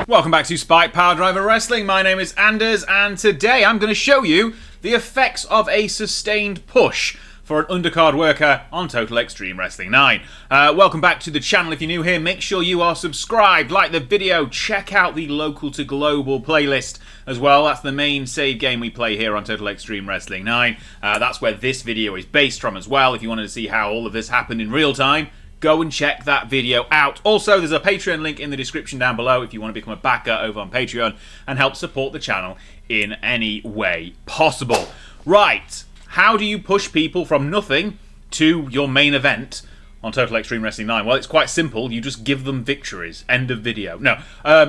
Welcome back to Spike Power Driver Wrestling. My name is Anders, and today I'm going to show you the effects of a sustained push for an undercard worker on Total Extreme Wrestling 9. Welcome back to the channel. If you're new here, make sure you are subscribed, like the video, check out the local to global playlist as well. That's the main save game we play here on Total Extreme Wrestling 9. That's where this video is based from as well. If you wanted to see how all of this happened in real time, go and check that video out. Also, there's a Patreon link in the description down below if you want to become a backer over on Patreon and help support the channel in any way possible. Right, how do you push people from nothing to your main event on Total Extreme Wrestling 9? Well, it's quite simple. You just give them victories. End of video. No,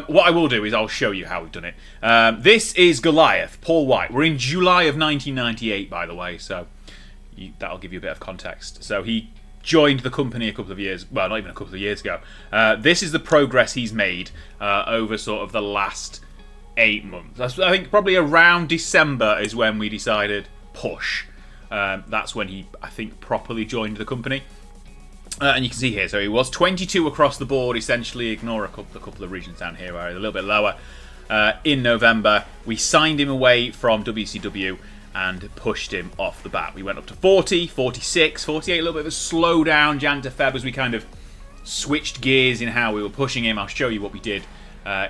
what I will do is I'll show you how we've done it. This is Goliath, Paul White. We're in July of 1998, by the way, so that'll give you a bit of context. So he joined the company a couple of years, well, not even a couple of years ago. This is the progress he's made over sort of the last 8 months. I think probably around December is when we decided push. That's when he, I think, properly joined the company. And you can see here, so he was 22 across the board, essentially. Ignore a couple of regions down here where he's a little bit lower. In November, we signed him away from WCW and pushed him off the bat. We went up to 40, 46, 48, a little bit of a slowdown Jan to Feb as we kind of switched gears in how we were pushing him. I'll show you what we did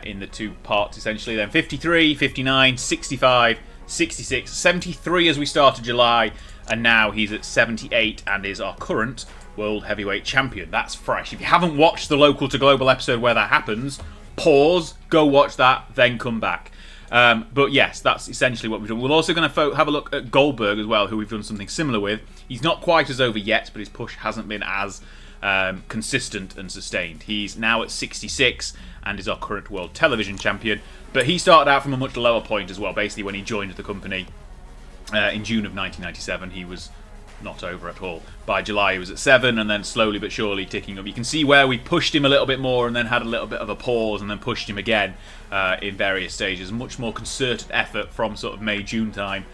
in the two parts essentially. Then 53, 59, 65, 66, 73 as we started July, and now he's at 78 and is our current World Heavyweight Champion. That's fresh. If you haven't watched the local to global episode where that happens, pause, go watch that, then come back. But yes, that's essentially what we've done. We're also going to have a look at Goldberg as well, who we've done something similar with. He's not quite as over yet, but his push hasn't been as consistent and sustained. He's now at 66 and is our current World Television Champion. But he started out from a much lower point as well. Basically, when he joined the company in June of 1997, he was not over at all. By July, he was at 7, and then slowly but surely ticking up. You can see where we pushed him a little bit more and then had a little bit of a pause and then pushed him again in various stages. Much more concerted effort from sort of May, June time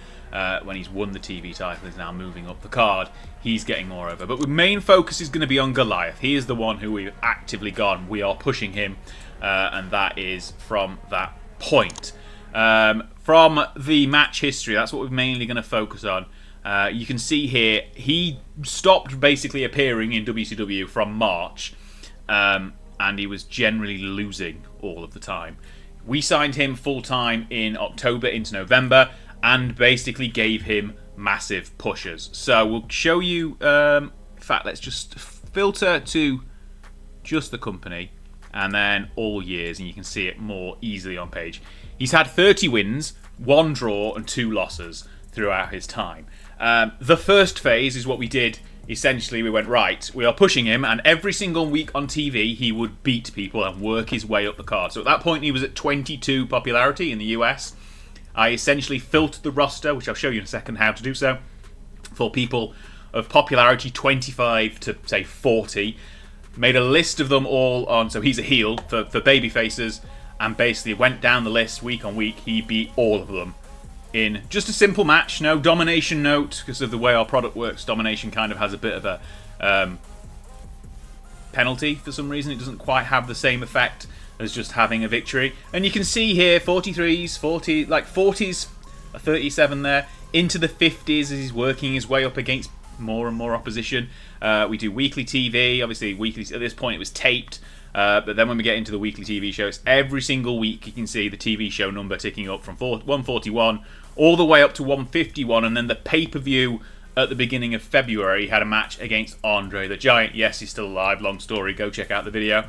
when he's won the TV title. He's now moving up the card. He's getting more over. But the main focus is going to be on Goliath. He is the one who we've actively gone. We are pushing him, and that is from that point. From the match history, that's what we're mainly going to focus on. You can see here, he stopped basically appearing in WCW from March, and he was generally losing all of the time. We signed him full-time in October into November, and basically gave him massive pushes. So we'll show you, in fact, let's just filter to just the company, and then all years, and you can see it more easily on page. He's had 30 wins, 1 draw, and 2 losses throughout his time. The first phase is what we did. Essentially, we went, right, we are pushing him, and every single week on TV, he would beat people and work his way up the card. So at that point, he was at 22 popularity in the US. I essentially filtered the roster, which I'll show you in a second how to do so, for people of popularity 25 to, say, 40. Made a list of them all on, so he's a heel for baby faces, and basically went down the list week on week. He beat all of them in just a simple match. No domination note, because of the way our product works. Domination kind of has a bit of a penalty for some reason. It doesn't quite have the same effect as just having a victory. And you can see here 43s, 40s, a 37 there, into the 50s as he's working his way up against more and more opposition. We do weekly TV. Obviously, weekly at this point it was taped. But then when we get into the weekly TV shows, every single week you can see the TV show number ticking up from 141 all the way up to 151, and then the pay-per-view at the beginning of February had a match against Andre the Giant. Yes, he's still alive, long story, go check out the video.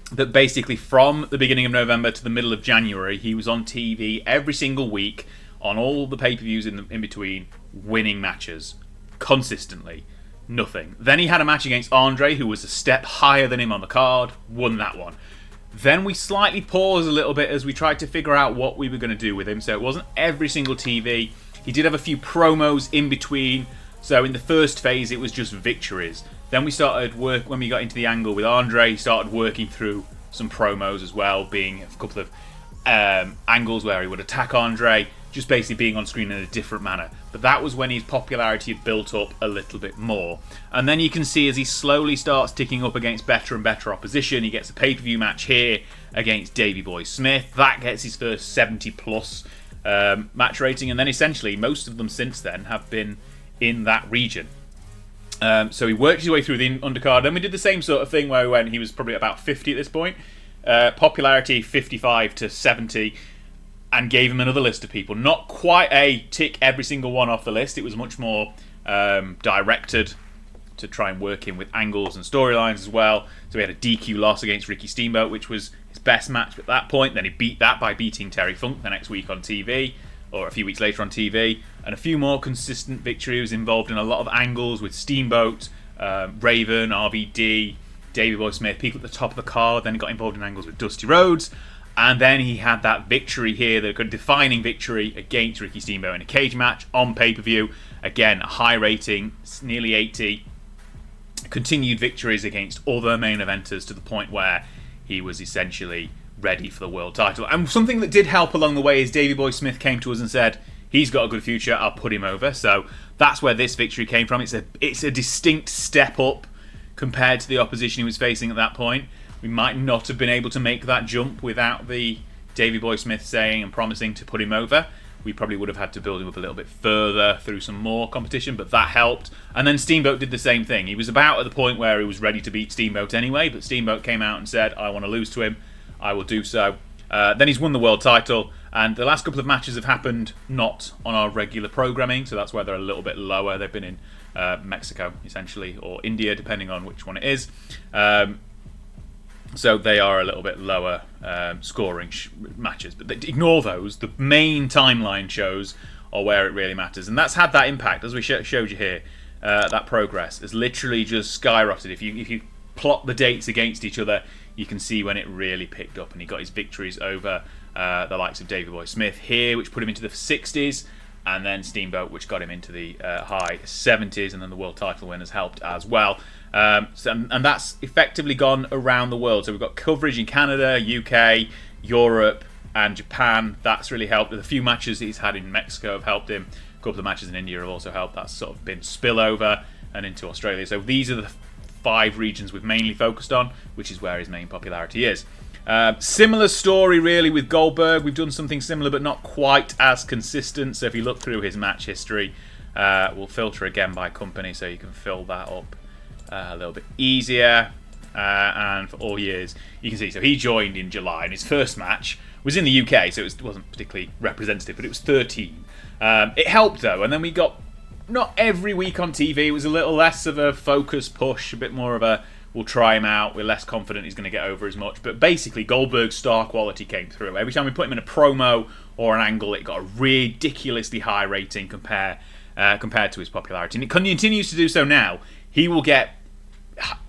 That basically from the beginning of November to the middle of January, he was on TV every single week on all the pay-per-views in between, winning matches consistently. Nothing. Then he had a match against Andre, who was a step higher than him on the card, won that one. Then we slightly paused a little bit as we tried to figure out what we were going to do with him, so it wasn't every single TV. He did have a few promos in between, so in the first phase it was just victories. Then we started when we got into the angle with Andre, he started working through some promos as well, being a couple of angles where he would attack Andre, just basically being on screen in a different manner. But that was when his popularity had built up a little bit more. And then you can see as he slowly starts ticking up against better and better opposition, he gets a pay-per-view match here against Davey Boy Smith. That gets his first 70 plus match rating, and then essentially most of them since then have been in that region. So he worked his way through the undercard, and we did the same sort of thing where he was probably about 50 at this point. Popularity 55 to 70, and gave him another list of people. Not quite a tick every single one off the list. It was much more directed to try and work in with angles and storylines as well. So he had a DQ loss against Ricky Steamboat, which was his best match at that point. Then he beat that by beating Terry Funk the next week on TV, or a few weeks later on TV. And a few more consistent victories involved in a lot of angles with Steamboat, Raven, RVD, Davey Boy Smith, people at the top of the card. Then he got involved in angles with Dusty Rhodes. And then he had that victory here, the defining victory against Ricky Steamboat in a cage match on pay-per-view. Again, a high rating, nearly 80. Continued victories against other main eventers to the point where he was essentially ready for the world title. And something that did help along the way is Davey Boy Smith came to us and said, he's got a good future, I'll put him over. So that's where this victory came from. It's a distinct step up compared to the opposition he was facing at that point. We might not have been able to make that jump without the Davey Boy Smith saying and promising to put him over. We probably would have had to build him up a little bit further through some more competition, but that helped. And then Steamboat did the same thing. He was about at the point where he was ready to beat Steamboat anyway, but Steamboat came out and said, I want to lose to him, I will do so. Then he's won the world title, and the last couple of matches have happened not on our regular programming, so that's why they're a little bit lower. They've been in Mexico, essentially, or India, depending on which one it is. So they are a little bit lower scoring matches. But ignore those. The main timeline shows are where it really matters. And that's had that impact, as we showed you here. That progress has literally just skyrocketed. If you plot the dates against each other, you can see when it really picked up. And he got his victories over the likes of Davey Boy Smith here, which put him into the 60s. And then Steamboat, which got him into the high 70s. And then the world title win has helped as well. And that's effectively gone around the world. So we've got coverage in Canada, UK, Europe, and Japan. That's really helped. A few matches he's had in Mexico have helped him. A couple of matches in India have also helped. That's sort of been spillover and into Australia. So these are the 5 regions we've mainly focused on, which is where his main popularity is. Similar story really with Goldberg. We've done something similar but not quite as consistent. So if you look through his match history, we'll filter again by company so you can fill that up a little bit easier. And for all years, you can see, so he joined in July, and his first match was in the UK, so it wasn't particularly representative, but it was 13. It helped though, and then we got not every week on TV. It was a little less of a focus push, a bit more of a we'll try him out, we're less confident he's going to get over as much. But basically Goldberg's star quality came through. Every time we put him in a promo or an angle, it got a ridiculously high rating compared to his popularity, and it continues to do so now. He will get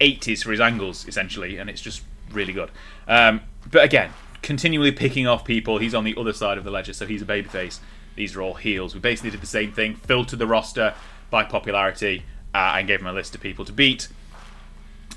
80s for his angles essentially, and it's just really good. But again, continually picking off people. He's on the other side of the ledger, so he's a babyface. These are all heels. We basically did the same thing, filtered the roster by popularity and gave him a list of people to beat.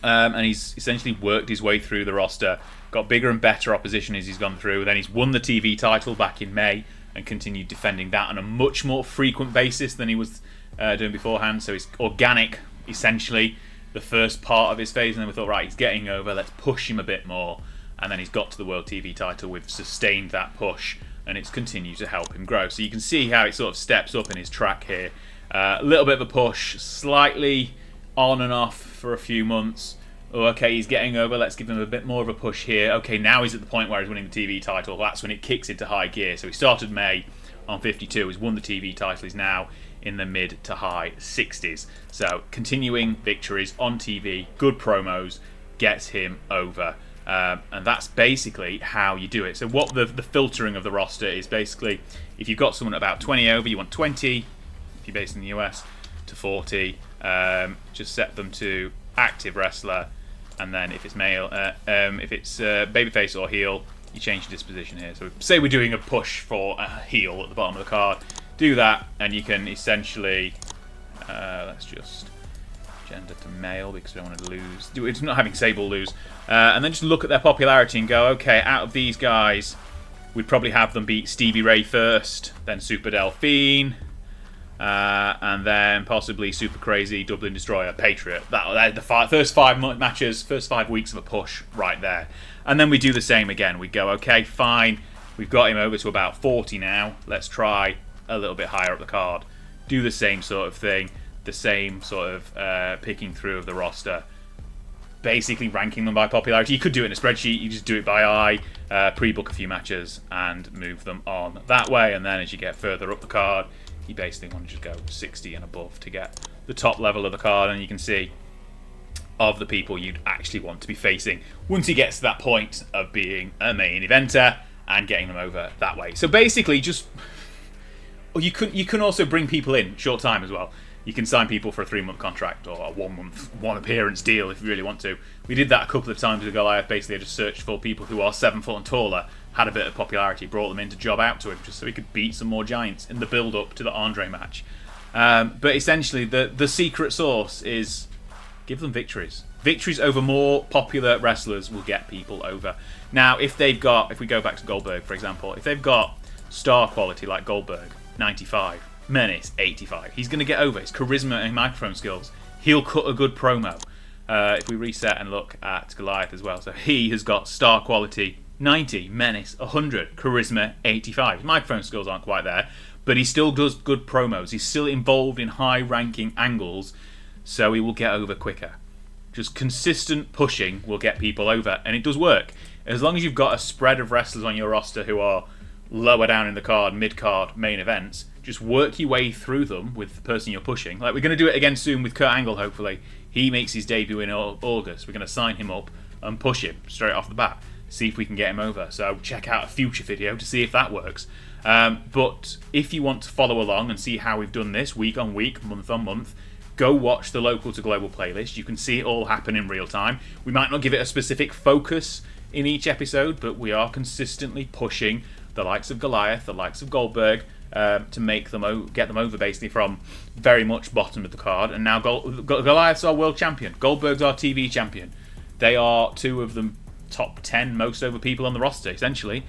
And he's essentially worked his way through the roster, got bigger and better opposition as he's gone through. Then he's won the TV title back in May and continued defending that on a much more frequent basis than he was doing beforehand. So he's organic, essentially, the first part of his phase. And then we thought, right, he's getting over, let's push him a bit more. And then he's got to the World TV title. We've sustained that push, and it's continued to help him grow. So you can see how it sort of steps up in his track here. A little bit of a push, slightly on and off for a few months. Oh, okay, he's getting over, let's give him a bit more of a push here. Okay, now he's at the point where he's winning the TV title. That's when it kicks into high gear. So he started May on 52, he's won the TV title, he's now in the mid to high 60s. So continuing victories on TV, good promos, gets him over. And that's basically how you do it. So what the filtering of the roster is basically, if you've got someone about 20 over, you want 20, if you're based in the US, to 40. Just set them to active wrestler, and then if it's male, if it's babyface or heel, you change the disposition here. So say we're doing a push for a heel at the bottom of the card, do that, and you can essentially, let's just gender to male because we don't want to lose. It's not having Sable lose, and then just look at their popularity and go, okay, out of these guys, we'd probably have them beat Stevie Ray first, then Super Delphine, and then possibly Super Crazy, Dublin Destroyer, Patriot. That the first 5 matches, first 5 weeks of a push right there. And then we do the same again. We go, okay, fine, we've got him over to about 40 now. Let's try a little bit higher up the card. Do the same sort of thing, the same sort of picking through of the roster. Basically ranking them by popularity. You could do it in a spreadsheet, you just do it by eye, pre-book a few matches and move them on that way. And then as you get further up the card, you basically want to just go 60 and above to get the top level of the card, and you can see of the people you'd actually want to be facing once he gets to that point of being a main eventer and getting them over that way. So basically just, you can also bring people in short time as well. You can sign people for a 3-month contract or a 1-month, 1 appearance deal if you really want to. We did that a couple of times with Goliath. Basically, I just searched for people who are 7 foot and taller, had a bit of popularity, brought them in to job out to him just so he could beat some more giants in the build-up to the Andre match. But essentially, the secret sauce is give them victories. Victories over more popular wrestlers will get people over. Now, if we go back to Goldberg, for example, if they've got star quality like Goldberg, 95, Menace, 85. He's going to get over his charisma and microphone skills. He'll cut a good promo. If we reset and look at Goliath as well. So he has got star quality 90, Menace 100, charisma 85. His microphone skills aren't quite there, but he still does good promos. He's still involved in high-ranking angles, so he will get over quicker. Just consistent pushing will get people over, and it does work. As long as you've got a spread of wrestlers on your roster who are lower down in the card, mid-card, main events, just work your way through them with the person you're pushing. Like, we're going to do it again soon with Kurt Angle, hopefully. He makes his debut in August. We're going to sign him up and push him straight off the bat. See if we can get him over. So check out a future video to see if that works. But if you want to follow along and see how we've done this week on week, month on month, go watch the Local to Global playlist. You can see it all happen in real time. We might not give it a specific focus in each episode, but we are consistently pushing the likes of Goliath, the likes of Goldberg, to make them get them over basically from very much bottom of the card. And now Goliath's our world champion. Goldberg's our TV champion. They are 2 of the top 10 most over people on the roster, essentially,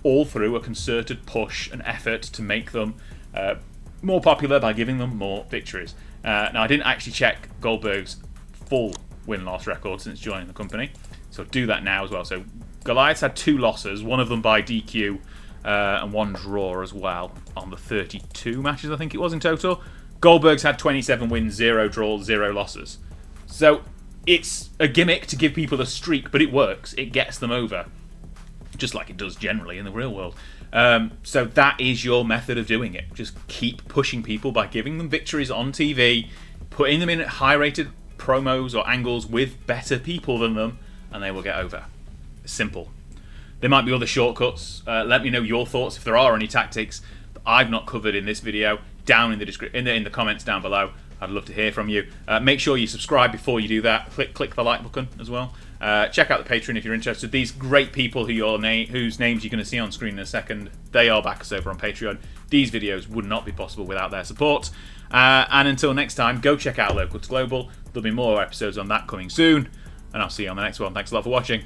all through a concerted push and effort to make them more popular by giving them more victories. Now, I didn't actually check Goldberg's full win-loss record since joining the company, so do that now as well. So Goliath's had 2 losses, one of them by DQ, and 1 draw as well on the 32 matches, I think it was, in total. Goldberg's had 27 wins, 0 draws, 0 losses. So it's a gimmick to give people a streak, but it works. It gets them over, just like it does generally in the real world. So that is your method of doing it. Just keep pushing people by giving them victories on TV, putting them in high-rated promos or angles with better people than them, and they will get over. Simple. There might be other shortcuts. Let me know your thoughts if there are any tactics that I've not covered in this video down in the in the comments down below. I'd love to hear from you. Make sure you subscribe before you do that. Click the like button as well. Check out the Patreon if you're interested. These great people whose names you're going to see on screen in a second, they are backers over on Patreon. These videos would not be possible without their support. And until next time, go check out Local to Global. There'll be more episodes on that coming soon. And I'll see you on the next one. Thanks a lot for watching.